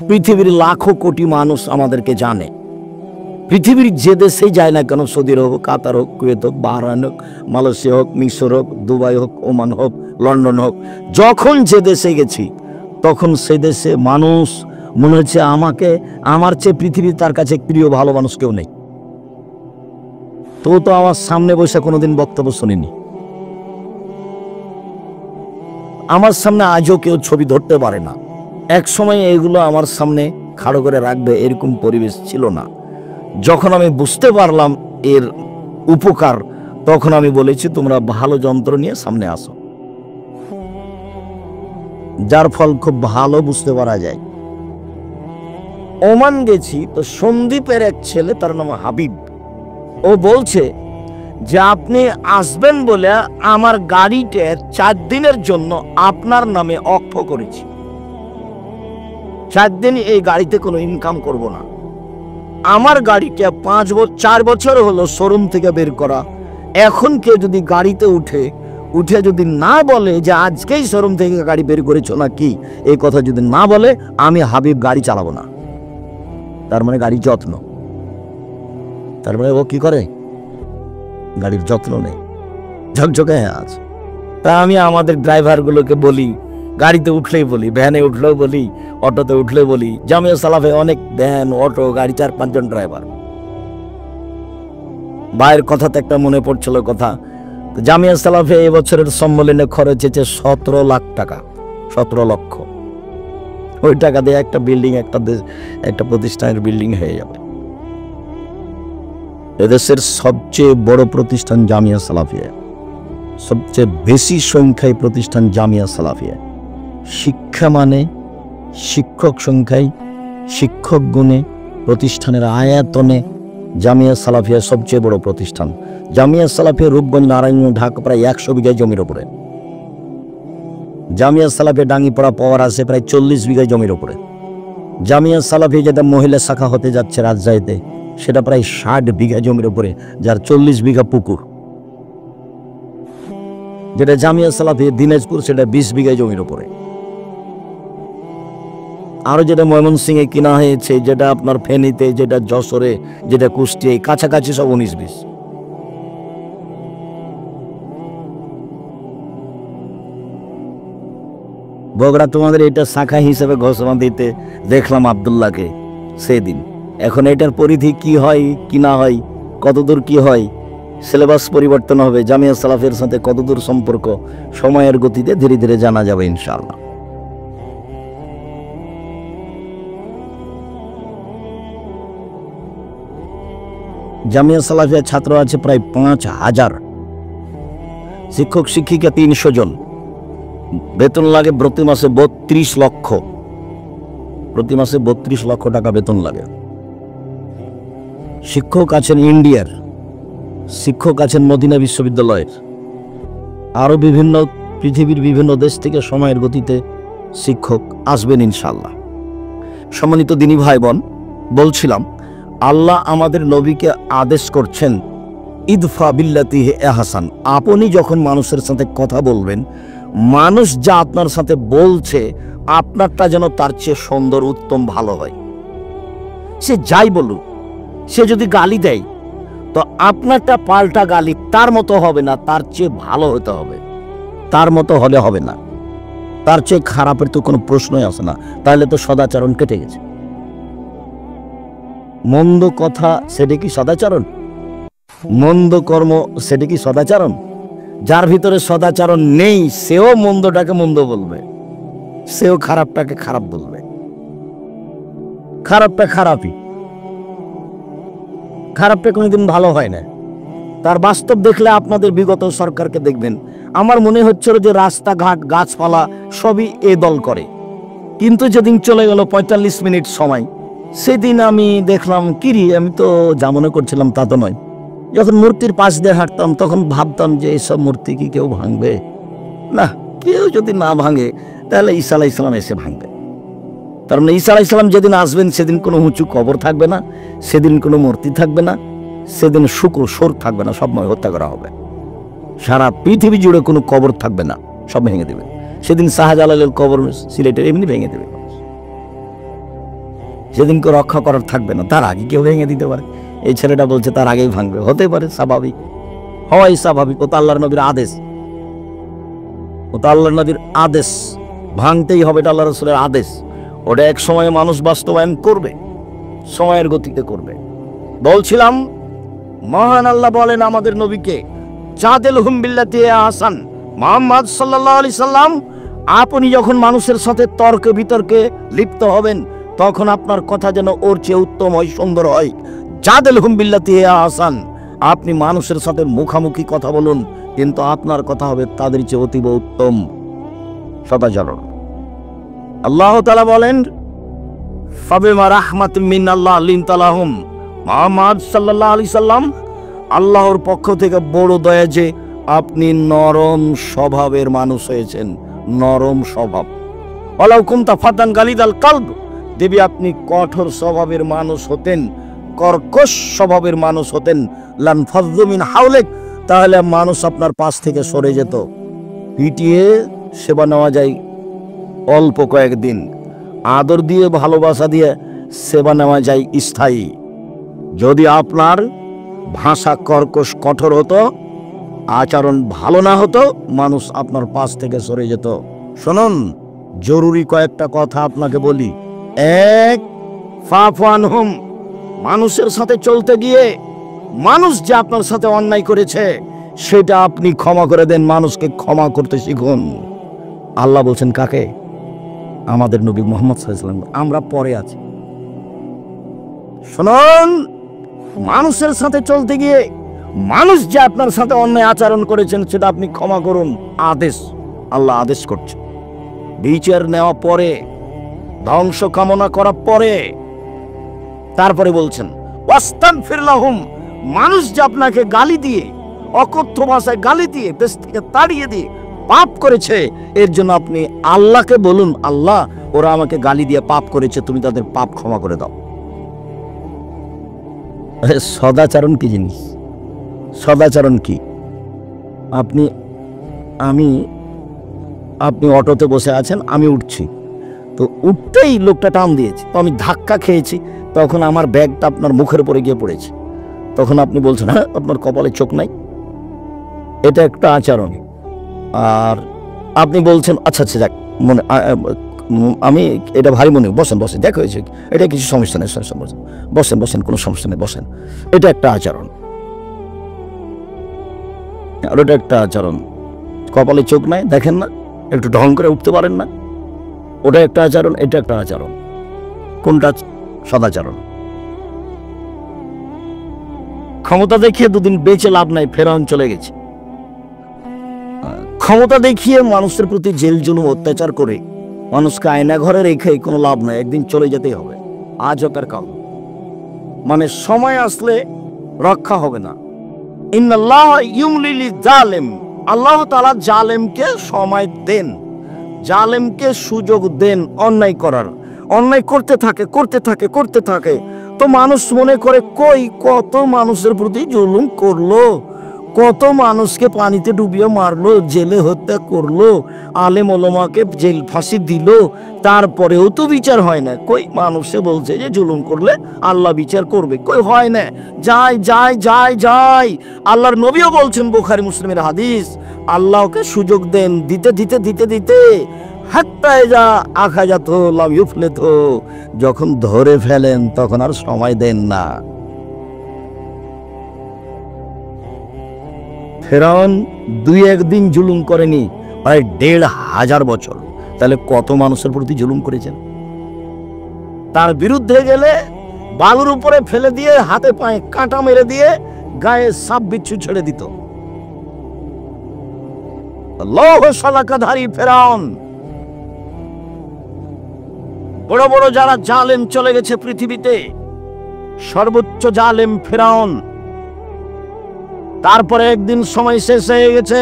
পৃথিবীর লাখো কোটি মানুষ আমাদেরকে জানে। পৃথিবীর যে দেশেই যায় না কেন, সৌদি আরব হোক, কাতার হোক, কুয়েত হোক, বাহরাইন হোক, মালয়েশিয়া হোক, মিশর হোক, দুবাই হোক, ওমান হোক, লন্ডন হোক, যখন যে দেশে গেছি তখন সেই দেশে মানুষ মনে হচ্ছে আমাকে, আমার চেয়ে পৃথিবীর তার কাছে প্রিয় ভালো মানুষ কেউ নেই। তো আমার সামনে বসে কোনোদিন বক্তব্য শুনিনি, আমার সামনে আজও কেউ ছবি ধরতে পারে না। এক সময় এগুলো আমার সামনে খাড়ো করে রাখবে এরকম পরিবেশ ছিল না। যখন আমি বুঝতে পারলাম এর উপকার, তখন আমি বলেছি তোমরা ভালো যন্ত্র নিয়ে সামনে আসো, যার ফল খুব ভালো বুঝতে পারা যায়। ওমান গেছি তো সন্দীপের এক ছেলে, তার নাম হাবিব, ও বলছে যে আপনি আসবেন বলে আমার গাড়িটা 4 দিনের জন্য আপনার নামে অক্ষ করেছি। 4 দিন এই গাড়িতে কোনো ইনকাম করব না। আমার গাড়িটা 4 বছর হলো শোরুম থেকে বের করা। এখন কেউ যদি গাড়িতে উঠে যদি না বলে যে আজকেই শোরুম থেকে গাড়ি বের করেছো না কি, এই কথা যদি না বলে, আমি হাবিব গাড়ি চালাবো না। তার মানে গাড়ির যত্ন, তার মানে ও কি করে, গাড়ির যত্ন নেই, ঝকঝকে আছে। তা আমি আমাদের ড্রাইভারগুলোকে বলি, গাড়িতে উঠলেই বলি, ভ্যানে উঠলেও বলি, অটোতে উঠলেও বলি, জামিয়া সালাফে অনেক ভ্যান, অটো, গাড়ি, 4-5 জন ড্রাইভার। ভাইয়ের কথাতে একটা মনে পড়ছিল কথা, জামিয়া সালাফে এবছরের সম্মেলনে খরচ হয়েছে 17 লাখ টাকা, 17 লক্ষ। ওই টাকা দিয়ে একটা বিল্ডিং, একটা প্রতিষ্ঠানের বিল্ডিং হয়ে যাবে। এদেশের সবচেয়ে বড় প্রতিষ্ঠান জামিয়া সালাফিয়া, সবচেয়ে বেশি সংখ্যায় প্রতিষ্ঠান জামিয়া সালাফিয়া। শিক্ষা মানে, শিক্ষক সংখ্যায়, শিক্ষক গুণে, প্রতিষ্ঠানের আয়াতনে জামিয়া সালাফিয়া সবচেয়ে বড় প্রতিষ্ঠান। জামিয়া সালাফিয়া রূপগঞ্জ, নারায়ণগঞ্জ, ঢাকা প্রায় 100 বিঘা জমির উপরে। জামিয়া সালাফিয়া ডাঙ্গিপাড়া পাওয়ার আছে প্রায় 40 বিঘা জমির উপরে। জামিয়া সালাফিয়া যেটা মহিলা শাখা হতে যাচ্ছে রাজশাহীতে, সেটা প্রায় 60 বিঘা জমির উপরে, যার 40 বিঘা পুকুর। যেটা জামিয়া সালাফিয়া দিনাজপুর, সেটা 20 বিঘা জমির উপরে। আরো যেটা ময়মনসিংহে কিনা হয়েছে, যেটা আপনার ফেনীতে, যেটা যশোরে, যেটা কুষ্টিয়ায়, কাছাকাছি সব 19-20। বগুড়া তোমাদের এটা শাখা হিসেবে ঘোষণা দিতে দেখলাম আব্দুল্লাহকে সেদিন। এখন এটার পরিধি কি হয় কি না হয়, কতদূর কি হয়, সিলেবাস পরিবর্তন হবে, জামিয়া সালাফের সাথে কতদূর সম্পর্ক, সময়ের গতিতে ধীরে ধীরে জানা যাবে ইনশাআল্লাহ। জামিয়া সালাফিয়া ছাত্র আছে প্রায় 5000, শিক্ষক শিক্ষিকা 300 জন, বেতন লাগে প্রতি মাসে 32 লক্ষ, প্রতি মাসে 32 লক্ষ টাকা বেতন লাগে। শিক্ষক আছেন ইন্ডিয়ার, শিক্ষক আছেন মদিনা বিশ্ববিদ্যালয়ের, আরো বিভিন্ন পৃথিবীর বিভিন্ন দেশ থেকে সময়ের গতিতে শিক্ষক আসবেন ইনশাআল্লাহ। সম্মানিত দিনী ভাই বোন, বলছিলাম আল্লাহ আমাদের নবীকে আদেশ করছেন ইদফা বিল্লাতি হি আহসান। আপনি যখন মানুষের সাথে কথা বলবেন, মানুষ যা আপনার সাথে বলছে আপনারটা যেন তার চেয়ে সুন্দর, উত্তম, ভালো হয়। সে যাই বলুক, সে যদি গালি দেয় তো আপনারটা পাল্টা গালি তার মতো হবে না, তার চেয়ে ভালো হতে হবে। তার মতো হলে হবে না, তার চেয়ে খারাপের তো কোনো প্রশ্নই আসে না, তাহলে তো সদাচরণ কেটে গেছে। মন্দ কথা সেটা কি সদাচরণ? মন্দ কর্ম সেটা কি সদাচরণ? যার ভিতরে সদাচরণ নেই সেও মন্দটাকে মন্দ বলবে, সেও খারাপটাকে খারাপ বলবে। খারাপটা খারাপই, খারাপটা কোনোদিন ভালো হয় না। তার বাস্তব দেখলে আপনাদের বিগত সরকারকে দেখবেন, আমার মনে হচ্ছিল যে রাস্তাঘাট, গাছপালা সবই এ দল করে। কিন্তু যেদিন চলে গেল 45 মিনিট সময়, সেদিন আমি দেখলাম কিরি, আমি তো যা মনে করছিলাম তা তো নয়। যখন মূর্তির পাশ দিয়ে হাঁটতাম তখন ভাবতাম যে এসব মূর্তি কি কেউ ভাঙবে? না, কেউ যদি না ভাঙে তাহলে ঈসা আলাইহিস সালাম এসে ভাঙবে। তার মানে ঈসা আলাইহিস সালাম যেদিন আসবেন সেদিন কোনো উঁচু কবর থাকবে না, সেদিন কোনো মূর্তি থাকবে না, সেদিন শুকর সোর থাকবে না, সব হত্যা করা হবে। সারা পৃথিবী জুড়ে কোনো কবর থাকবে না, সব ভেঙে দেবে। সেদিন শাহজালালের কবর সিলেটের এমনি ভেঙে দেবে। সেদিনকে রক্ষা করার থাকবে না, তার আগে কেউ ভেঙে দিতে পারে। এই ছেলেটা বলছে তার আগেই ভাঙবে, হতে পারে, স্বাভাবিক, হয় স্বাভাবিক। ও তো আল্লাহর নবীর আদেশ, ও তো আল্লাহর নবীর আদেশ, ভাঙতেই হবে, এটা আল্লাহ রাসূলের আদেশ। ওটা এক সময়ে মানুষ বাস্তবায়ন করবে, সময়ের গতিতে করবে। বলছিলাম মহান আল্লাহ বলেন আমাদের নবীকে, জাদেলহুম বিল্লাতি হিয়া আহসান, মুহাম্মদ সাল্লাল্লাহু আলাইহি সাল্লাম, আপনি যখন মানুষের সাথে তর্কে বিতর্কে লিপ্ত হবেন তখন আপনার কথা যেন ওর চেয়ে উত্তম হয়, সুন্দর হয়। জাদেলহুম বিল্লাতি হিয়া আহসান, আপনি মানুষের সাথে মুখামুখি কথা বলুন, কিন্তু আপনার কথা হবে তাদের চেয়ে অতীব উত্তম, সদাচরণ। আল্লাহ তাআলা বলেন, ফাবিমা রাহমাতিম মিনাল্লাহ লিনতা লাহুম, মুহাম্মদ সাল্লাল্লাহু আলাইহি সাল্লাম, আল্লাহর পক্ষ থেকে বড় দয়া যে আপনি নরম স্বভাবের মানুষ হয়েছেন, নরম স্বভাব। ওয়ালাউ কুনতা ফাতান গালিদাল কালব, দেবী আপনি কঠোর স্বভাবের মানুষ হতেন, কর্কশ স্বভাবের মানুষ হতেন, লান ফাযযু মিন হাওলিক, তাহলে মানুষ আপনার পাশ থেকে সরে যেত। পিটিয়ে সেবা নেওয়া যায় অল্প কয়েকদিন, আদর দিয়ে ভালোবাসা দিয়ে সেবা নেওয়া যায় স্থায়ী। যদি আপনার ভাষা কর্কশ কঠোর হতো, আচরণ ভালো না হতো, মানুষ আপনার পাশ থেকে সরে যেত। শুনুন, জরুরি কয়েকটা কথা আপনাকে বলি। এক, ফাফু আনহুম, মানুষের সাথে চলতে গিয়ে মানুষ যে আপনার সাথে অন্যায় করেছে সেটা আপনি ক্ষমা করে দেন, মানুষকে ক্ষমা করতে শিখুন। আল্লাহ বলছেন কাকে? আমাদের নবী মুহাম্মদ সাল্লাল্লাহু আলাইহি ওয়াসাল্লাম। আমরা পরে আছি। শুনুন, মানুষের সাথে চলতে গিয়ে মানুষ যে আপনার সাথে অন্যায় আচরণ করেছেন সেটা আপনি ক্ষমা করুন, আদেশ। আল্লাহ আদেশ করছে। বিচার নেওয়া পরে, ধ্বংস কামনা করার পরে, তারপরে বলছেন ওয়াস্তাগফির লাহুম, মানুষ যে আপনাকে গালি দিয়ে, অকথ্য ভাষায় গালি দিয়ে, দেশ থেকে তাড়িয়ে দিয়ে পাপ করেছে, এর জন্য আপনি আল্লাহকে বলুন, আল্লাহ ওরা আমাকে গালি দিয়ে পাপ করেছে, তুমি তাদের পাপ ক্ষমা করে দাও। সদাচরণ কি জিনিস? সদাচরণ কি? আপনি অটোতে বসে আছেন, আমি উঠছি, তো উঠতেই লোকটা টান দিয়েছে, তো আমি ধাক্কা খেয়েছি, তখন আমার ব্যাগটা আপনার মুখের উপরে গিয়ে পড়েছে, তখন আপনি বলছেন হ্যাঁ আপনার কপালে চোখ নাই, এটা একটা আচরণ। আর আপনি বলছেন আচ্ছা আচ্ছা যাক, মনে আমি এটা ভারী মনে, বসেন বসেন, দেখ হয়েছে, এটা কিছু সমস্যা নেই, বসেন বসেন, কোনো সমস্যা নেই, বসেন। এটা একটা আচরণ। আর ওটা একটা আচরণ, কপালে চোখ নাই, দেখেন না, একটু ঢং করে উঠতে পারেন না, ওটা একটা আচরণ, এটা একটা আচরণ। কোনটা সদাচরণ? ক্ষমতা দেখিয়ে দুদিন বেঁচে লাভ নাই, ফেরাউন চলে গেছে। ক্ষমতা দেখিয়ে মানুষের প্রতি জেল জুলুম অত্যাচার করে মানুষকে আয়না ঘরে রেখে কোনো লাভ নাই, একদিন চলে যেতেই হবে, আজ হোক আর কাল। মানে সময় আসলে রক্ষা হবে না। ইন্নাল্লাহ ইউমলি লিয-যালিম, আল্লাহ তাআলা জালেমকে সময় দেন, জালেমকে সুযোগ দেন অন্যায় করার। অন্যায় করতে থাকে করতে থাকে করতে থাকে, তো মানুষ মনে করে কই কত মানুষের প্রতি জুলুম করলো, কত মানুষকে পানিতে ডুবিয়ে মারলো, জেলে হত্যা করলো, আলেম ওলামাকে জেল ফাঁসি দিল, তারপরেও তো বিচার হয় না। কই মানুষে বলছে যে জুলুম করলে আল্লাহ বিচার করবে, কই হয় না। যাই যাই যাই যাই, আল্লাহর নবীও বলছেন, বুখারী মুসলিমের হাদিস, আল্লাহকে সুযোগ দেন, দিতে দিতে দিতে দিতে হাত্তা ইযা আখাযাতহু লাম ইউফলিতহু, যখন ধরে ফেলেন তখন আর সময় দেন না। ফেরাউন 2-1 দিন জুলুম করেনি, প্রায় 1500 বছর। তাহলে কত মানুষের প্রতি জুলুম করেছেন? তার বিরুদ্ধে গেলে বালুর উপরে ফেলে দিয়ে, হাতে পায়ে কাঁটা মেরে দিয়ে, গায়ে সাপ বিচ্ছু ছেড়ে দিত। লৌহ শলাকাধারী ফেরাউন। বড় বড় যারা জালেম চলে গেছে পৃথিবীতে, সর্বোচ্চ জালেম ফেরাউন। তারপরে একদিন সময় শেষ হয়ে গেছে,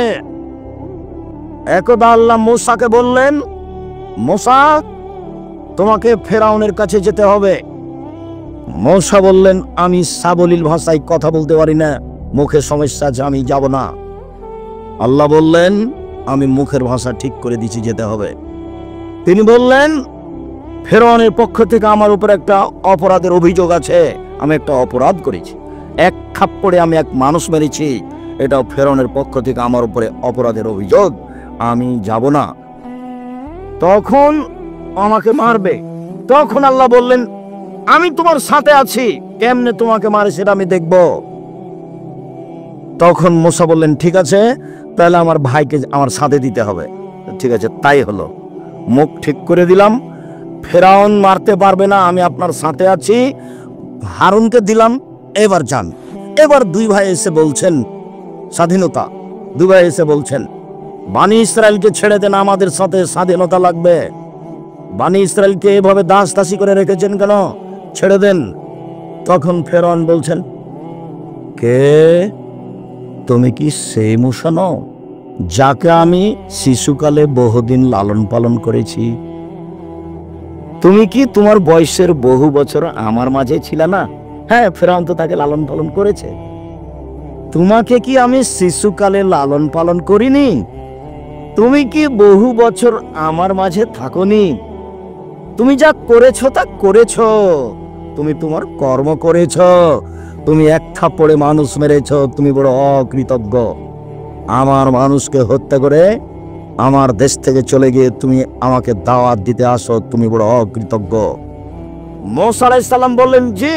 একদা আল্লাহ মূসাকে বললেন, মূসা তোমাকে ফেরাউনের কাছে যেতে হবে। মূসা বললেন, আমি সাবলীল ভাষায় কথা বলতে পারি না, মুখে সমস্যা আছে, আমি যাব না। আল্লাহ বললেন, আমি মুখের ভাষা ঠিক করে দিছি, যেতে হবে। তিনি বললেন, ফেরাউনের পক্ষ থেকে আমার উপর একটা অপরাধের অভিযোগ আছে, আমি একটা অপরাধ করেছি, এক থাপ্পড়ে আমি এক মানুষ মেরেছি, এটাও ফেরাউনের পক্ষ থেকে আমার উপরে অপরাধের অভিযোগ, আমি যাব না। তখন আমাকে মারবে। তখন আল্লাহ বললেন, আমি তোমার সাথে আছি, কেমনে তোমাকে মারে সেটা আমি দেখব। তখন মুসা বললেন, ঠিক আছে, তাহলে আমার ভাইকে আমার সাথে দিতে হবে। ঠিক আছে, তাই হলো। মুখ ঠিক করে দিলাম, ফেরাউন মারতে পারবে না, আমি আপনার সাথে আছি। হারুনকে দিলাম, এবার যান। এবার দুই ভাই এসে বলছেন, স্বাধীনতা। দুই ভাই এসে বলছেন, বানি ইসরায়েলকে ছেড়ে দেন, আমাদের সাথে স্বাধীনতা লাগবে। বানি ইসরায়েলকে এভাবে দাস দাসী করে রেখেছেন কেন, ছেড়ে দেন। তখন ফেরাউন বলছেন, কে তুমি? কি সেই মূসা নও যাকে আমি শিশুকালে বহুদিন লালন পালন করেছি? তুমি কি তোমার বয়সের বহু বছর আমার মাঝে ছিল না? হ্যাঁ, ফেরাউন তো তাকে লালন পালন করেছে। তোমাকে কি আমি শিশুকালে লালন পালন করিনি? তুমি কি বহু বছর আমার মাঝে থাকোনি? তুমি যা করেছো তা করেছো, তুমি তোমার কর্ম করেছো, তুমি এক থাপ্পড়ে মানুষ মেরেছো, তুমি বড় অকৃতজ্ঞ। আমার মানুষকে হত্যা করে আমার দেশ থেকে চলে গিয়ে তুমি আমাকে দাওয়াত দিতে আসো, তুমি বড় অকৃতজ্ঞ। মুসা আলাইহিস সালাম বললেন, জি,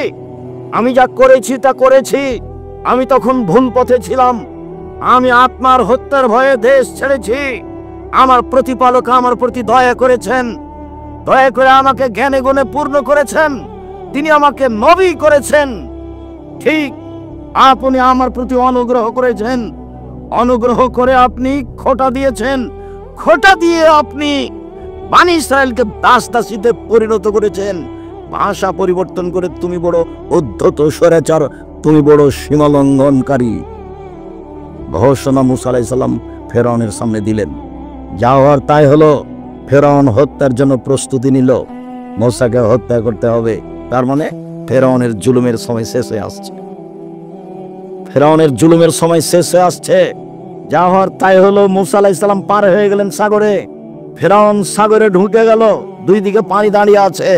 আমি যা করেছি তা করেছি, আমি তখন ভুল পথে ছিলাম, আমি আপনার হত্যার ভয়ে দেশ ছেড়েছি। আমার প্রতিপালক আমার প্রতি দয়া করেছেন, দয়া করে আমাকে জ্ঞানে গুণে পূর্ণ করেছেন, তিনি আমাকে নবী করেছেন। ঠিক আপনি আমার প্রতি অনুগ্রহ করেছেন, অনুগ্রহ করে আপনি খোঁটা দিয়েছেন, খোঁটা দিয়ে আপনি বানি ইসরায়েলকে দাস দাসীতে পরিণত করেছেন। ভাষা পরিবর্তন করে তুমি বড় উদ্ধত স্বৈরাচার, তুমি বড় সীমালঙ্ঘনকারী। ঘোষণা মুসা আলাইহিস সালাম ফেরাউনের সামনে দিলেন। যা হওয়ার তাই হলো। ফেরাউন হত্যার জন্য প্রস্তুতি নিল, মুসাকে হত্যা করতে হবে। তার মানে ফেরাউনের জুলুমের সময় শেষ হয়ে আসছে, ফেরাউনের জুলুমের সময় শেষ হয়ে আসছে। যা হওয়ার তাই হলো। মুসা আলাইহিস সালাম পার হয়ে গেলেন সাগরে, ফেরাউন সাগরে ঢুকে গেল, দুই দিকে পানি দাঁড়িয়ে আছে।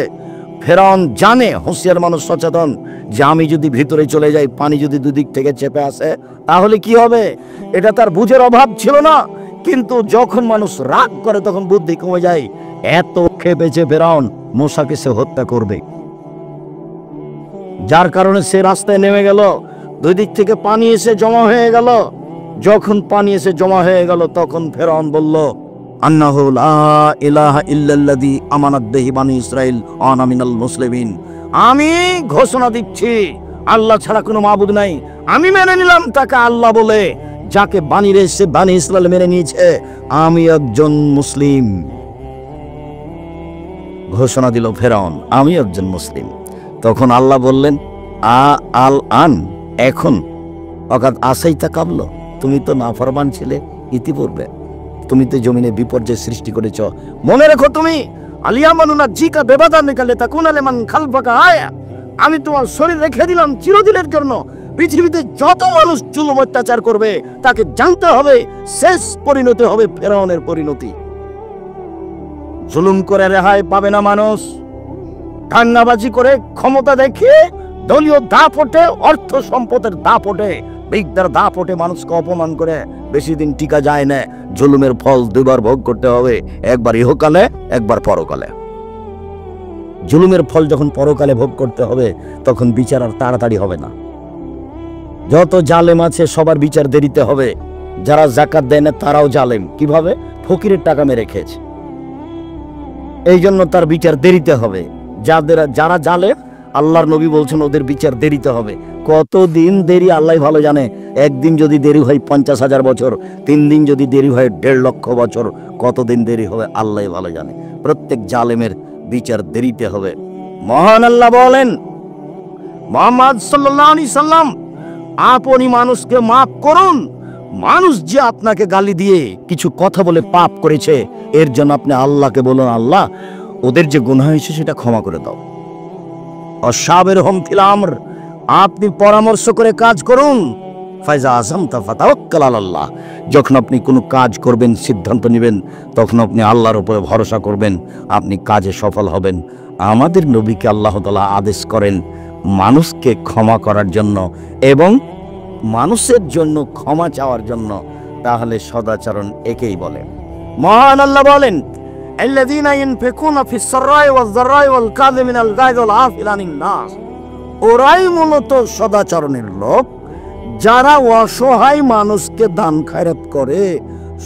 ফেরাউন জানে, হুঁশিয়ার মানুষ সচেতন, যে আমি যদি ভিতরে চলে যাই, পানি যদি দুদিক থেকে চেপে আসে তাহলে কি হবে। এটা তার বুঝের অভাব ছিল না, কিন্তু যখন মানুষ রাগ করে তখন বুদ্ধি কমে যায়। এত খেপেছে ফেরাউন, মুসাকে সে হত্যা করবে, যার কারণে সে রাস্তায় নেমে গেল। দুই দিক থেকে পানি এসে জমা হয়ে গেল। যখন পানি এসে জমা হয়ে গেল তখন ফেরাউন বলল, আন্নাহু লা ইলাহা ইল্লাল্লাযী আমানাত বিহি বানী ইসরাঈল ওয়া আনা মিনাল মুসলিমিন। আমি ঘোষণা দিচ্ছি, আল্লাহ ছাড়া কোনো মাবুদ নাই। আমি মেনে নিলাম তাকে আল্লাহ বলে, যাকে বানিয়ে এসে বানী ইসরাঈল মেনে নিয়েছে, আমি একজন মুসলিম। ঘোষণা দিল ফেরাউন, আমি একজন মুসলিম। তখন আল্লাহ বললেন, আল আন, এখন, অকাদ আসাইতা কাবল, তুমি তো নাফরমান ছিলে ইতিপূর্বে, তুমি তো জমিনে বিপর্যয় সৃষ্টি করেছ। মনে রেখো, তুমি আলিয়ামানুনা জিকা বেবাদা নিকালে তাকুন আলেমান খালফাকা আয়া, আমি তোমার শরীর রেখে দিলাম চিরদিনের জন্য। পৃথিবীতে যত মানুষ জুলুম অত্যাচার করবে তাকে জানতে হবে শেষ পরিণতি হবে ফেরাউনের পরিণতি। জুলুম করে রেহাই পাবে না মানুষ। ঠান্নাবাজি করে ক্ষমতা দেখিয়ে দলীয় দাপটে, অর্থ সম্পদের দাপটে, বিদ্যার দাপটে মানুষকে অপমান করে বেশি দিন টিকা যায় না। জুলুমের ফল দুবার ভোগ করতে হবে, একবার ইহকালে, একবার পরকালে। জুলুমের ফল যখন পরকালে ভোগ করতে হবে তখন বিচার আর তাড়াতাড়ি হবে না। যত জালেম আছে সবার বিচার দেরিতে হবে। যারা যাকাত দেয় না তারাও জালেম। কিভাবে? ফকিরের টাকা মেরে খেয়েছে, এই জন্য তার বিচার দেরিতে হবে। যারা জালেম, আল্লাহর নবী বলছেন ওদের বিচার দেরিতে হবে। কতদিন দেরি আল্লাহ ভালো জানে। একদিন যদি দেরি হয় 50,000 বছর, 3 দিন যদি দেরি হয় 1.5 লক্ষ বছর, কতদিন দেরি হবে আল্লাহ ভালো জানে। প্রত্যেক জালেমের বিচার দেরিতে হবে। মহান আল্লাহ বলেন, মুহাম্মদ সাল্লাল্লাহু আলাইহি সাল্লাম, আপনি মানুষকে মাফ করুন। মানুষ যে আপনাকে গালি দিয়ে কিছু কথা বলে পাপ করেছে, এর জন্য আপনি আল্লাহকে বলুন, আল্লাহ ওদের যে গুনাহ হয়েছে সেটা ক্ষমা করে দাও। অসাবেরহুম ফিল আমর, আপনি পরামর্শ করে কাজ করুন। ফাইজা আযামতা ফাতাওয়াক্কাল আলাল্লাহ, যখন আপনি কোনো কাজ করবেন, সিদ্ধান্ত নেবেন, তখন আপনি আল্লাহর উপরে ভরসা করবেন, আপনি কাজে সফল হবেন। আমাদের নবীকে আল্লাহ তাআলা আদেশ করেন মানুষকে ক্ষমা করার জন্য এবং মানুষের জন্য ক্ষমা চাওয়ার জন্য, তাহলে সদাচরণ একেই বলে। মহান আল্লাহ বলেন, আল্লাযীনা ইউনফিকুনা ফিস সাররাই ওয়াজ যাররাই ওয়াল কাযিমিনাল গায়জ ওয়াল আফিনা আনিন নাস। ওরাই মূলত সদাচরণের লোক যারা অসহায় মানুষকে দান খয়রাত করে,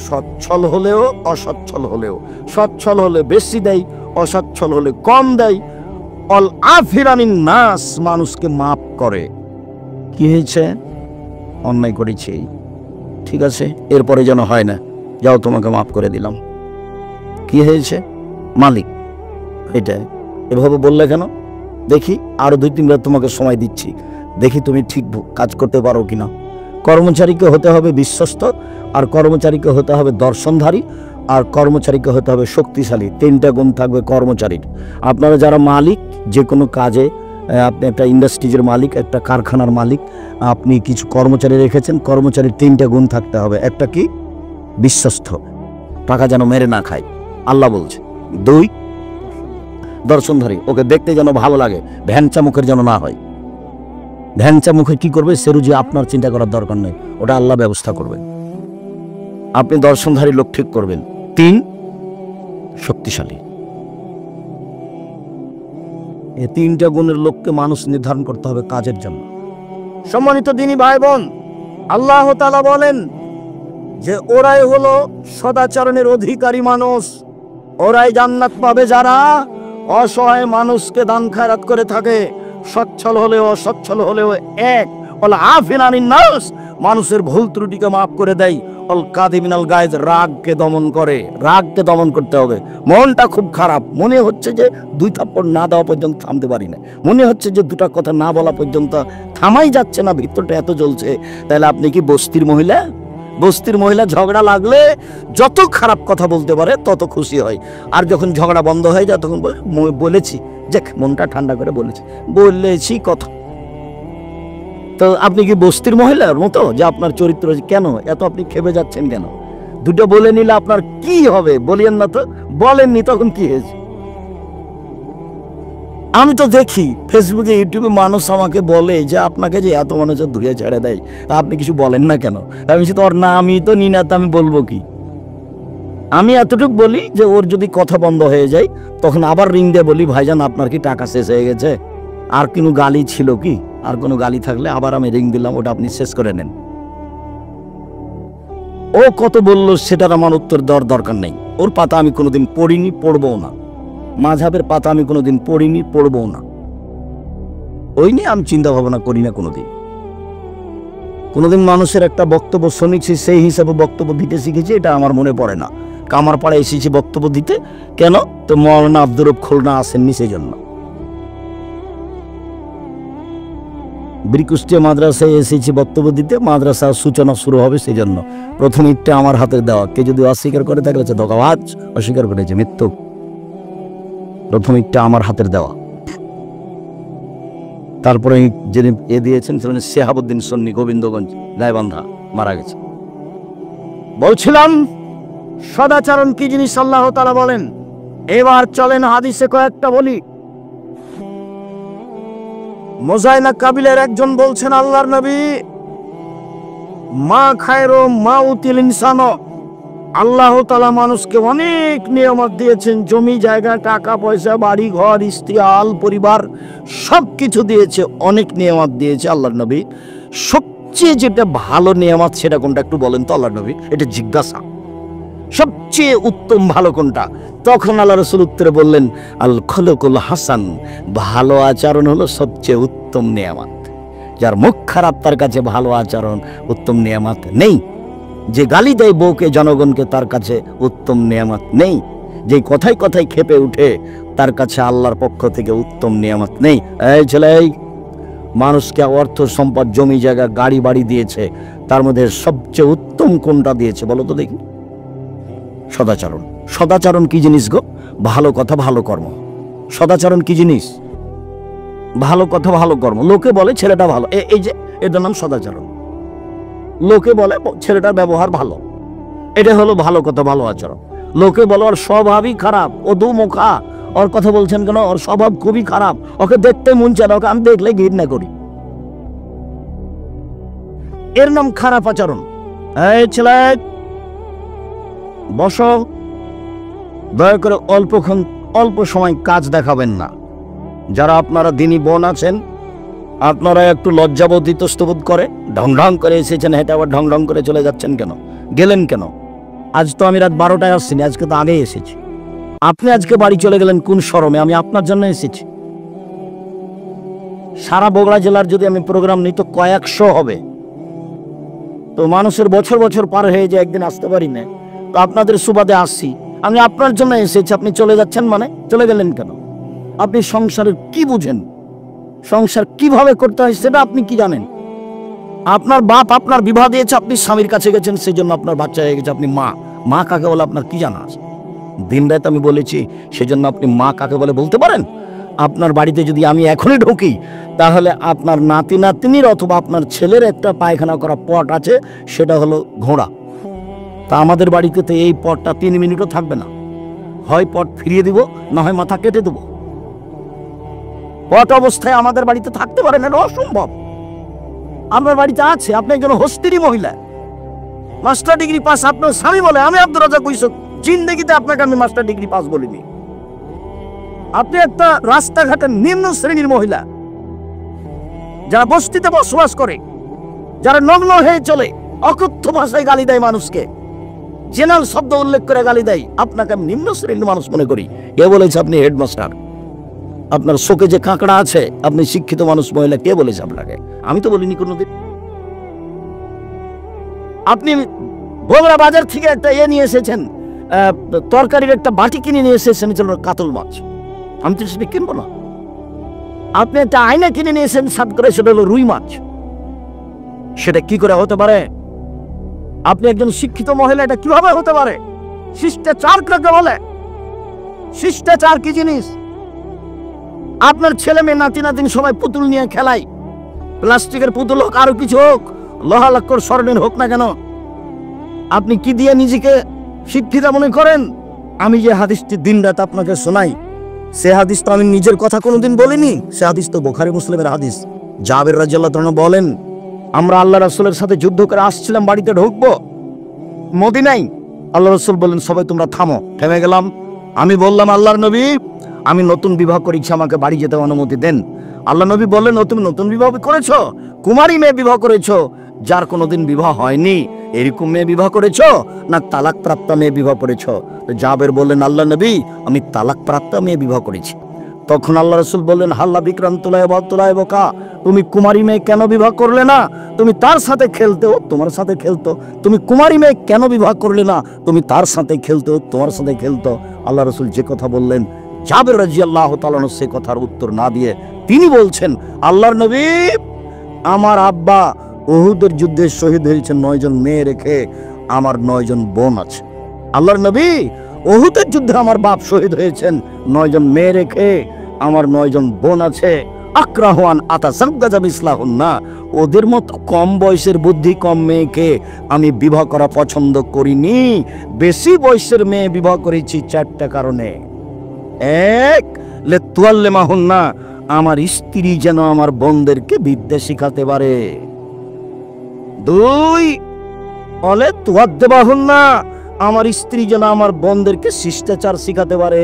সচ্ছল হলেও অসচ্ছল হলেও, সচ্ছল হলে বেশি দেয়, অসচ্ছল হলে কম দেয়। অল আফিনা আনিন নাস, মানুষকে মাফ করে। কি হয়েছে? অন্যায় করেছি, ঠিক আছে, এরপরে যেন হয় না, যাও তোমাকে মাফ করে দিলাম। কি হয়েছে? মালিক এটা এভাবে বললে কেন? দেখি আরো 2-3 বার তোমাকে সময় দিচ্ছি, দেখি তুমি ঠিক কাজ করতে পারো কিনা। কর্মচারীকে হতে হবে বিশ্বস্ত, আর কর্মচারীকে হতে হবে দর্শনধারী, আর কর্মচারীকে হতে হবে শক্তিশালী। 3টা গুণ থাকবে কর্মচারীর। আপনারা যারা মালিক, যে কোনো কাজে, আপনি একটা ইন্ডাস্ট্রিজের মালিক, একটা কারখানার মালিক, আপনি কিছু কর্মচারী রেখেছেন, কর্মচারীর 3টা গুণ থাকতে হবে। একটা কি? বিশ্বস্ত, টাকা যেন মেরে না খায়, আল্লাহ বলছে। 2, দর্শনধারী, ওকে দেখতে যেন ভালো লাগে, ভ্যানচা মুখের যেন না হয়। ভ্যানচা মুখে কি করবে সে রুজি আপনার চিন্তা করার দরকার নেই, ওটা আল্লাহ ব্যবস্থা করবেন। আপনি দর্শনধারী লোক ঠিক করবেন। 3, শক্তিশালী। এই 3টা গুণের লোককে মানুষ নির্ধারণ করতে হবে কাজের জন্য। সম্মানিত দিনী ভাই বোন, আল্লাহ তাআলা বলেন যে ওরাই হলো সদাচরণের অধিকারী মানুষ, ওরাই জান্নাত পাবে যারা অসহায় মানুষকে দান খয়রাত করে থাকে, সচ্ছল হলেও অসচ্ছল হলেও এক। ওয়াল আফিনা আনিন নাস, মানুষের ভুল ত্রুটিকে মাফ করে দেয়। ওয়াল কাযিমিনাল গায়জ, রাগকে দমন করে। রাগকে দমন করতে হবে। মনটা খুব খারাপ, মনে হচ্ছে যে 2 থাপ্পড় না দেওয়া পর্যন্ত থামতে পারি না, মনে হচ্ছে যে 2টা কথা না বলা পর্যন্ত থামাই যাচ্ছে না, ভিতরটা এত জ্বলছে। তাহলে আপনি কি বস্তির মহিলা? বস্তির মহিলা ঝগড়া লাগলে যত খারাপ কথা বলতে পারে তত খুশি হয়, আর যখন ঝগড়া বন্ধ হয়ে যায় তখন বলেছি, যে মনটা ঠান্ডা করে বলেছি কথা। তো আপনি কি বস্তির মহিলার মতো যে আপনার চরিত্র? কেন এত আপনি খেপে যাচ্ছেন কেন? 2টা বলে নিলে আপনার কি হবে? বলিয়েন না তো। বলেননি তখন কি হয়েছে? আমি তো দেখি ফেসবুকে, ইউটিউবে মানুষ আমাকে বলে যে আপনাকে যে এত মানুষের ধুয়ে ছেড়ে দেয়, তা আপনি কিছু বলেন না কেন? আমি তোর না, আমি তো নি না, তা আমি বলবো কি? আমি এতটুকু বলি যে ওর যদি কথা বন্ধ হয়ে যায় তখন আবার রিং দিয়ে বলি, ভাইজান আপনার কি টাকা শেষ হয়ে গেছে? আর কোনো গালি ছিল কি? আর কোনো গালি থাকলে আবার আমি রিং দিলাম, ওটা আপনি শেষ করে নেন। ও কত বললো সেটার আমার উত্তর দেওয়ার দরকার নেই। ওর পাতা আমি কোনোদিন পড়িনি, পড়বও না। মাযহাবের পাতা আমি কোনোদিন পড়িনি, পড়বও না। ওই নিয়ে আমি চিন্তা ভাবনা করি না কোনোদিন মানুষের একটা বক্তব্য শুনেছি, সেই হিসাবে বক্তব্য দিতে শিখেছি, এটা আমার মনে পড়ে না। কামারপাড়ায় এসেছি বক্তব্য দিতে, কেন? তো মৌলানা আব্দুর রব খুলনা আসেননি সেই জন্য। ব্রিকুষ্টিয়া মাদ্রাসায় এসেছি বক্তব্য দিতে, মাদ্রাসার সূচনা শুরু হবে সেই জন্য। প্রথম ইটটা আমার হাতের দেওয়া। কে যদি অস্বীকার করে থাকলে হচ্ছে ধোঁকাবাজ, অস্বীকার করেছে মৃত্যু। প্রথম ইটটা আমার হাতের দেওয়া। তারপরে যিনি দিয়েছেন সেখানে শেহাবুদ্দিন সন্নি, গোবিন্দগঞ্জ, গাইবান্ধা, মারা গেছে। বলছিলাম সদাচরণ কি জিনিস আল্লাহ তাআলা বলেন। এবার চলেন হাদিসে কয়েকটা বলি। মোজাইনা কাবিলের একজন বলছেন, আল্লাহর নবী, মা খায়রো মা উতিল ইনসানো, আল্লাহ তাআলা মানুষকে অনেক নিয়ামত দিয়েছেন, জমি জায়গা, টাকা পয়সা, বাড়ি ঘর, স্ত্রী, আল পরিবার, সবকিছু দিয়েছে, অনেক নিয়ামত দিয়েছে। আল্লাহর নবী, সবচেয়ে যেটা ভালো নিয়ামত সেটা কোনটা একটু বলেন তো আল্লাহর নবী? এটা জিজ্ঞাসা, সবচেয়ে উত্তম ভালো কোনটা? তখন আল্লাহ রাসূল উত্তরে বললেন, আল খুলুকুল হাসান, ভালো আচরণ হলো সবচেয়ে উত্তম নিয়ামত। যার মুখ খারাপ তার কাছে ভালো আচরণ উত্তম নিয়ামত নেই। যে গালি দেয় বউকে, জনগণকে, তার কাছে উত্তম নিয়ামত নেই। যে কথায় কথায় খেপে উঠে তার কাছে আল্লাহর পক্ষ থেকে উত্তম নিয়ামত নেই। এই ছেলে, মানুষকে অর্থ সম্পদ, জমি জায়গা, গাড়ি বাড়ি দিয়েছে, তার মধ্যে সবচেয়ে উত্তম কোনটা দিয়েছে বলো তো দেখি? সদাচরণ। সদাচরণ কি জিনিস গো? ভালো কথা ভালো কর্ম। সদাচরণ কি জিনিস? ভালো কথা ভালো কর্ম। লোকে বলে ছেলেটা ভালো, এই যে এটার নাম সদাচরণ। লোকে বলে ছেলেটার ব্যবহার ভালো, এটা হলো ভালো কথা ভালো আচরণ। লোকে বলে ওর স্বভাবই খারাপ, ও দুমুখা, ওর কথা বলছেন কেন? ওর স্বভাব খুবই খারাপ, ওকে দেখতে মন চায় না, ওকে আমি দেখলে ঘৃণা করি। এর নাম খারাপ আচরণ। এই ছেলে বসো, দয়া করে অল্প সময় কাজ দেখাবেন না। যারা আপনারা দিনী বোন আছেন, আপনারা একটু লজ্জাবোধ ইতস্তবোধ করে ঢং ঢং করে এসেছেন, হেঁটে আবার ঢং ঢং করে চলে যাচ্ছেন কেন? গেলেন কেন? আজ তো আমি রাত 12টায় আসছিনি, আজকে তো আগেই এসেছি। আপনি আজকে বাড়ি চলে গেলেন কোন শরমে? আমি আপনার জন্য এসেছি। সারা বগুড়া জেলার যদি আমি প্রোগ্রাম নিই তো কয়েকশো হবে। তো মানুষের বছর বছর পার হয়ে যায়, একদিন আসতে পারি না। তো আপনাদের সুবাদে আসছি, আমি আপনার জন্য এসেছি। আপনি চলে যাচ্ছেন মানে? চলে গেলেন কেন? আপনি সংসারের কি বুঝেন? সংসার কিভাবে করতে হয় সেটা আপনি কি জানেন? আপনার বাপ আপনার বিবাহ দিয়েছে, আপনি স্বামীর কাছে গেছেন, সেই জন্য আপনার বাচ্চা হয়ে গেছে। আপনি মা কাকে বলে আপনার কি জানা আছে? দিন রাত আমি বলেছি, সেজন্য আপনি মা কাকে বলে বলতে পারেন? আপনার বাড়িতে যদি আমি এখনই ঢুকি, তাহলে আপনার নাতি নাতনির অথবা আপনার ছেলের একটা পায়খানা করা পট আছে, সেটা হলো ঘোড়া। তা আমাদের বাড়িতে তো এই পটটা 3 মিনিটও থাকবে না। হয় পট ফিরিয়ে দিব, না হয় মাথা কেটে দেব। পট অবস্থায় আমাদের বাড়িতে থাকতে পারেন, এটা অসম্ভব। আপনার বাড়িতে আছে, আপনি একজন হস্তিনী মহিলা, মাস্টার ডিগ্রি পাস। আপনার স্বামী বলে আমি আব্দুর রাজ্জাক কইসক, জিন্দেগিতে আপনাকে আমি মাস্টার ডিগ্রি পাস বলিনি। আপনি একটা রাস্তাঘাটের নিম্ন শ্রেণীর মহিলা, যারা বস্তিতে বসবাস করে, যারা নগ্ন হয়ে চলে, অকথ্য ভাষায় গালি দেয় মানুষকে, জেনারেল শব্দ উল্লেখ করে গালি দেয়, আপনাকে আমি নিম্ন শ্রেণীর মানুষ মনে করি। কে বলেছে আপনি হেডমাস্টার? আপনার শোকে যে কাঁকড়া আছে, আপনি শিক্ষিত মানুষ মহিলা, কে বলেছে আপনাকে? আমি তো বলিনি কোনোদিন। আপনি বগুড়া বাজার থেকে একটা নিয়ে এসেছেন, তরকারির একটা বাটি কিনে নিয়ে এসেছেন, চলো কাতল মাছ। আমি তো সেটা কিনবো না। আপনি একটা আয়না কিনে নিয়ে এসেছেন, সাত করে, সেটা হলো রুই মাছ। সেটা কি করে হতে পারে? আপনি একজন শিক্ষিত মহিলা, এটা কিভাবে হতে পারে? শিষ্টাচার কাকে বলে? শিষ্টাচার কি জিনিস? আপনার ছেলে মেয়ে নাতি নাতিন সবাই পুতুল নিয়ে খেলায়, প্লাস্টিকের পুতুল হোক, আরো কিছু হোক, লোহা লক্কর স্বর্ণের হোক না কেন, আপনি কি দিয়ে নিজেকে শিক্ষিত মনে করেন? আমি যে হাদিসটি দিন রাত আপনাকে শোনাই, সে হাদিস তো আমি নিজের কথা কোনোদিন বলিনি। সে হাদিস তো বুখারী মুসলিমের হাদিস। জাবের রাদিয়াল্লাহু তাআলা বলেন, আমরা আল্লাহ রাসূলের সাথে যুদ্ধ করে আসছিলাম, বাড়িতে ঢুকবো মদিনায়। আল্লাহ রাসূল বললেন, সবাই তোমরা থামো। থেমে গেলাম। আমি বললাম, আল্লাহর নবী, আমি নতুন বিবাহ করেছি, আমাকে বাড়ি যেতে অনুমতি দেন। আল্লাহ নবী বললেন, তুমি নতুন বিবাহ করেছো? কুমারী মেয়ে বিবাহ করেছো, যার কোনোদিন বিবাহ হয়নি, এরকম মেয়ে বিবাহ করেছো, না তালাক প্রাপ্তা মেয়ে বিবাহ করেছো? জাবের বললেন, আল্লাহ নবী, আমি তালাক প্রাপ্তা মেয়ে বিবাহ করেছি। তখন আল্লাহ রাসূল বললেন, হাল্লা বিক্রান্তলায় বাতুলায় বোকা, তুমি কুমারী মেয়ে কেন বিবাহ করলে না? তুমি তার সাথে খেলতেও, তোমার সাথে খেলতো। তুমি কুমারী মেয়ে কেন বিবাহ করলে না? তুমি তার সাথে খেলতেও, তোমার সাথে খেলতো। আল্লাহ রাসূল যে কথা বললেন, জাবের রাদিয়াল্লাহু তাআলা সে কথার উত্তর না দিয়ে তিনি বলছেন, আল্লাহর নবী, আমার আব্বা উহুদের যুদ্ধে শহীদ হয়েছেন 9 জন মেয়ে রেখে, আমার 9 জন বোন আছে। আল্লাহর নবী, উহুদের যুদ্ধে আমার বাপ শহীদ হয়েছেন 9 জন মেয়ে রেখে, আমার 9 জন বোন আছে। আকরাহান আতাসাজ্জাজা বিসলাহুন্না, ওদের মতো কম বয়সের বুদ্ধি কম মেয়েকে আমি বিবাহ করা পছন্দ করিনি। বেশি বয়সের মেয়ে বিবাহ করেছি 4টা কারণে। 1, লিতুআল্লিমাহুন্না, আমার স্ত্রী যেন আমার বোনদেরকে বিদ্যা শিখাতে পারে। 2, লিতুআদ্দিবাহুন্না, আমার স্ত্রী যেন আমার বোনদেরকে শিষ্টাচার শিখাতে পারে।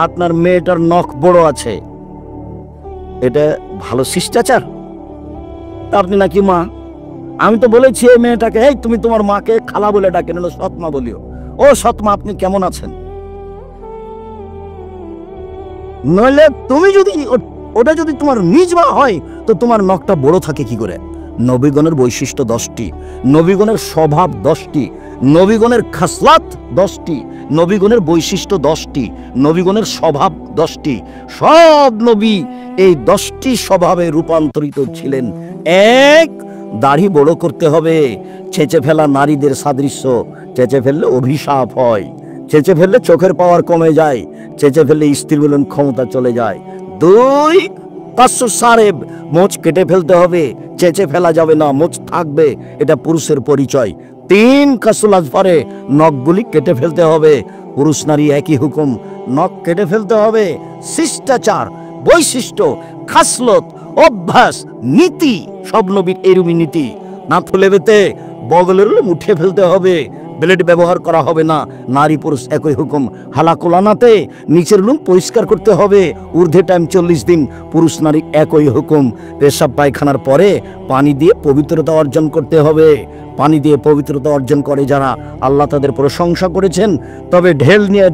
আপনার মেয়েটার নখ বড় আছে, এটা ভালো শিষ্টাচার? আপনি নাকি মা? আমি তো বলেছি এই মেয়েটাকে, এই তুমি তোমার মাকে খালা বলে ডাকেন, সৎমা বলিও। ও সৎমা, আপনি কেমন আছেন? নইলে তুমি যদি ওটা যদি তোমার নিজ মা হয়, তো তোমার নখটা বড় থাকে কি করে? নবীগণের বৈশিষ্ট্য 10টি, নবীগণের স্বভাব 10টি, নবীগণের খাসলাত 10টি, নবীগণের বৈশিষ্ট্য 10টি, নবীগণের স্বভাব 10টি। সব নবী এই 10টি স্বভাবে রূপান্তরিত ছিলেন। 1, দাড়ি বড় করতে হবে। ছেঁচে ফেলা নারীদের সাদৃশ্য, চেঁচে ফেললে অভিশাপ হয়, চেঁচে ফেললে চোখের পাওয়ার কমে যায়, চেঁচে ফেললে স্ত্রী বলেন ক্ষমতা চলে যায়। 2, পাঁচশো সারেব, মোচ কেটে ফেলতে হবে, চেঁচে ফেলা যাবে না, মোচ থাকবে, এটা পুরুষের পরিচয়। 3, কাসুল আজফারে, নখগুলি কেটে ফেলতে হবে। পুরুষ নারী একই হুকুম, নখ কেটে ফেলতে হবে। শিষ্টাচার, বৈশিষ্ট্য, খাসলত, অভ্যাস, নীতি, সব নবীর এরুমি নীতি। না ফুলে বেতে বগলের উঠে ফেলতে হবে, ব্লেড ব্যবহার করা হবে না। নারী পুরুষ একই হুকুম। হালাকুলানাতে নিচের রুম পরিষ্কার করতে হবে, ঊর্ধ্বে টাইম 40 দিন। পুরুষ নারী একই হুকুম। পেশাব পায়খানার পরে পানি দিয়ে পবিত্রতা অর্জন করতে হবে। পানি দিয়ে পবিত্রতা অর্জন করে যারা, আল্লাহ তাদের প্রশংসা করেছেন। তবে ঢেল নিয়ে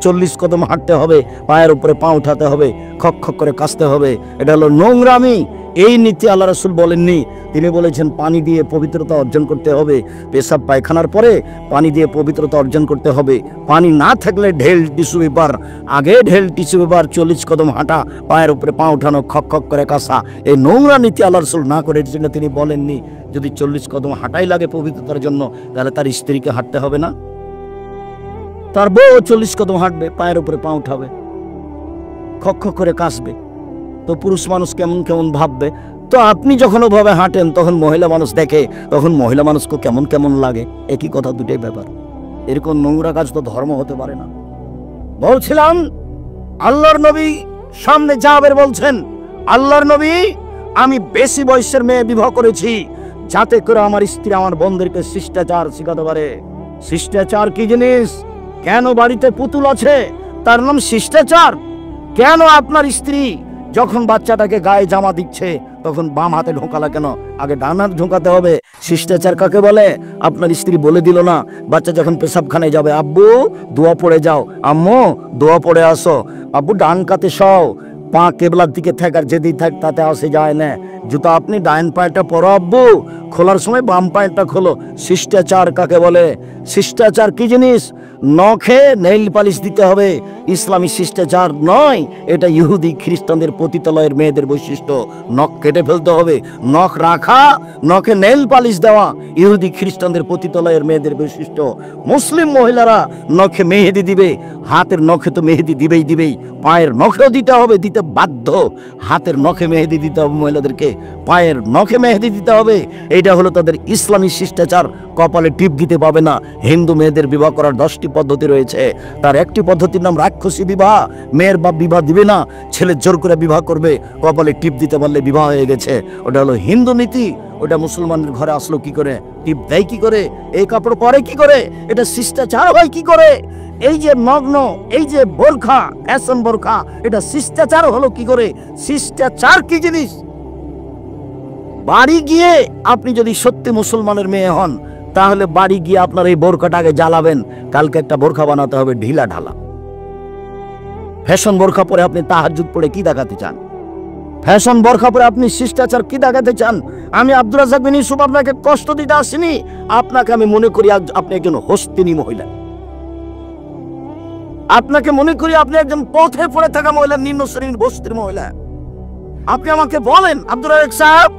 40 কদম হাঁটতে হবে, পায়ের উপরে পা উঠাতে হবে, খক খক করে কাশতে হবে। এটা হলো নোংরামি। এই নীতি আল্লাহ রাসূল বলেননি। তিনি বলেছেন পানি দিয়ে পবিত্রতা অর্জন করতে হবে। পেশাব পায়খানার পরে পানি দিয়ে পবিত্রতা অর্জন করতে হবে। পানি না থাকলে ঢেল টিস্যু পেপার, আগে ঢেল টিস্যু পেপার, 40 কদম হাঁটা, পায়ের উপরে পা উঠানো, খক খক করে কাশা। এই নোংরা নীতি আল্লাহ রাসূল না করে, এর জন্য তিনি বলেননি যদি 40 কদম হাঁটাই লাগে পবিত্রতার জন্য, তাহলে তার স্ত্রীকে হাঁটতে হবে না? তার বউ 40 কদম হাঁটবে, পায়ের উপরে পা উঠাবে, খক খক করে কাশবে। তো পুরুষ মানুষ কেমন কেমন ভাববে। তো আপনি যখন ওভাবে হাঁটেন তখন মহিলা মানুষ দেখে, তখন মহিলা মানুষকে কেমন কেমন লাগে। একই কথা, দুটাই ব্যাপার। এরকম নোংরা কাজ তো ধর্ম হতে পারে না। বলছিলাম আল্লাহর নবী সামনে জাবের বলছেন, আল্লাহর নবী আমি বেশি বয়সের মেয়ে বিবাহ করেছি যাতে করে আমার স্ত্রী আমার বোনদেরকে শিষ্টাচার শিখাতে পারে। শিষ্টাচার কি জিনিস? কেন বাড়িতে পুতুল আছে তার নাম শিষ্টাচার? কেন আপনার স্ত্রী যখন বাচ্চাটাকে গায়ে জামা দিচ্ছে তখন বাম হাতে ঢোকালা কেন? আগে ডান হাত ঢোকাতে হবে। শিষ্টাচার কাকে বলে? আপনার স্ত্রী বলে দিল না, বাচ্চা যখন পেশাবখানায় যাবে, আব্বু দোয়া পড়ে যাও, আম্মু দোয়া পড়ে আসো, আব্বু ডান কাতে সও, পা কেবলার দিকে থাক, আর যেদিকে থাক তাতে আসে যায় না। জুতা আপনি ডাইন পায়েটা পরো আব্বু, খোলার সময় বাম পায়েটা খোলো। শিষ্টাচার কাকে বলে? শিষ্টাচার কি জিনিস? নখে নেইল পালিশ দিতে হবে, ইসলামী শিষ্টাচার নয়। এটা ইহুদি খ্রিস্টানদের পতিতালয়ের মেয়েদের বৈশিষ্ট্য। নখ কেটে ফেলতে হবে, নখ রাখা, নখে নেইল পালিশ দেওয়া ইহুদি খ্রিস্টানদের পতিতালয়ের মেয়েদের বৈশিষ্ট্য। মুসলিম মহিলারা নখে মেহেদি দিবে, হাতের নখে তো মেহেদি দিবেই, পায়ের নখেও দিতে হবে, দিতে বাধ্য। হাতের নখে মেহেদি দিতে হবে মহিলাদেরকে, পায়ের নখে মেহেদি দিতে হবে। এইটা হলো তাদের ইসলামী শিষ্টাচার। কপালে টিপ দিতে পাবে না। হিন্দু মেয়েদের বিবাহ করার 10টি পদ্ধতি রয়েছে, তার একটি পদ্ধতির নাম রাক্ষসী বিবাহ। মেয়ের বাপ বিবাহ দিবে না, ছেলে জোর করে বিবাহ করবে, কপালে টিপ দিতে পারলে বিবাহ হয়ে গেছে। ওটা হলো হিন্দু নীতি। ওটা মুসলমানের ঘরে আসলো কি করে? টিপ দেয় কি করে? এই কাপড় পরে কি করে? এটা শিষ্টাচার হয় কি করে? এই যে নগ্ন, এই যে বোরখা, ফ্যাশন বোরখা, এটা শিষ্টাচার হলো কি করে? শিষ্টাচার কি জিনিস? বাড়ি গিয়ে আপনি যদি সত্যি মুসলমানের মেয়ে হন, তাহলে বাড়ি গিয়ে আপনার এই বোরখাটাকে জ্বালাবেন। কালকে একটা বোরখা বানাতে হবে ঢিলা ঢালা। ফ্যাশন বোরখা পরে আপনি তাহাজ্জুদ পড়ে কি দেখাতে চান? ফ্যাশন বোরখা পরে আপনি শিষ্টাচার কি দেখাতে চান? আমি আব্দুর রাজ্জাক বিন ইউসুফ আপনাকে কষ্ট দিতে আসিনি। আপনাকে আমি মনে করি আপনি একজন হস্তিনী মহিলা। আপনাকে মনে করি আপনি একজন পথে পড়ে থাকা মহিলা, নিম্ন শ্রেণীর বস্তির মহিলা। আপনি আমাকে বলেন আব্দুর রাজ্জাক সাহেব,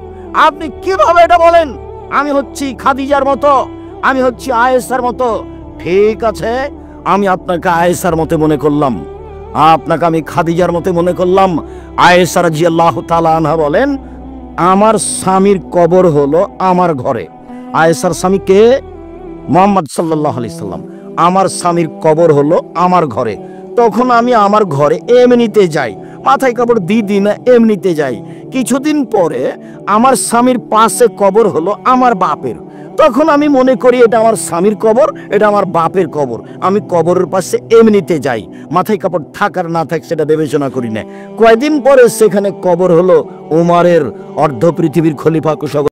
আপনি কিভাবে এটা বলেন? আমি হচ্ছি খাদিজার মতো, আমি হচ্ছি আয়েশার মতো। ঠিক আছে, আমি আপনাকে আয়েশার মতো মনে করলাম, আপনাকে আমি খাদিজার মতো মনে করলাম। আয়েশা রাদিয়াল্লাহু তাআলা আনহা বলেন, আমার স্বামীর কবর হলো আমার ঘরে। আয়েশার স্বামী কে? মুহাম্মদ সাল্লাল্লাহু আলাইহি সাল্লাম। আমার স্বামীর কবর হলো আমার ঘরে। তখন আমি আমার ঘরে এমনিতে যাই, মাথায় কাপড় দিই না, এমনিতে যাই। কিছুদিন পরে আমার স্বামীর পাশে কবর হলো আমার বাপের। তখন আমি মনে করি এটা আমার স্বামীর কবর, এটা আমার বাপের কবর। আমি কবরের পাশে এমনিতে যাই, মাথায় কাপড় থাক আর না থাক সেটা বিবেচনা করি না। কয়েকদিন পরে সেখানে কবর হলো উমরের, অর্ধ পৃথিবীর খলিফা কুশাগর।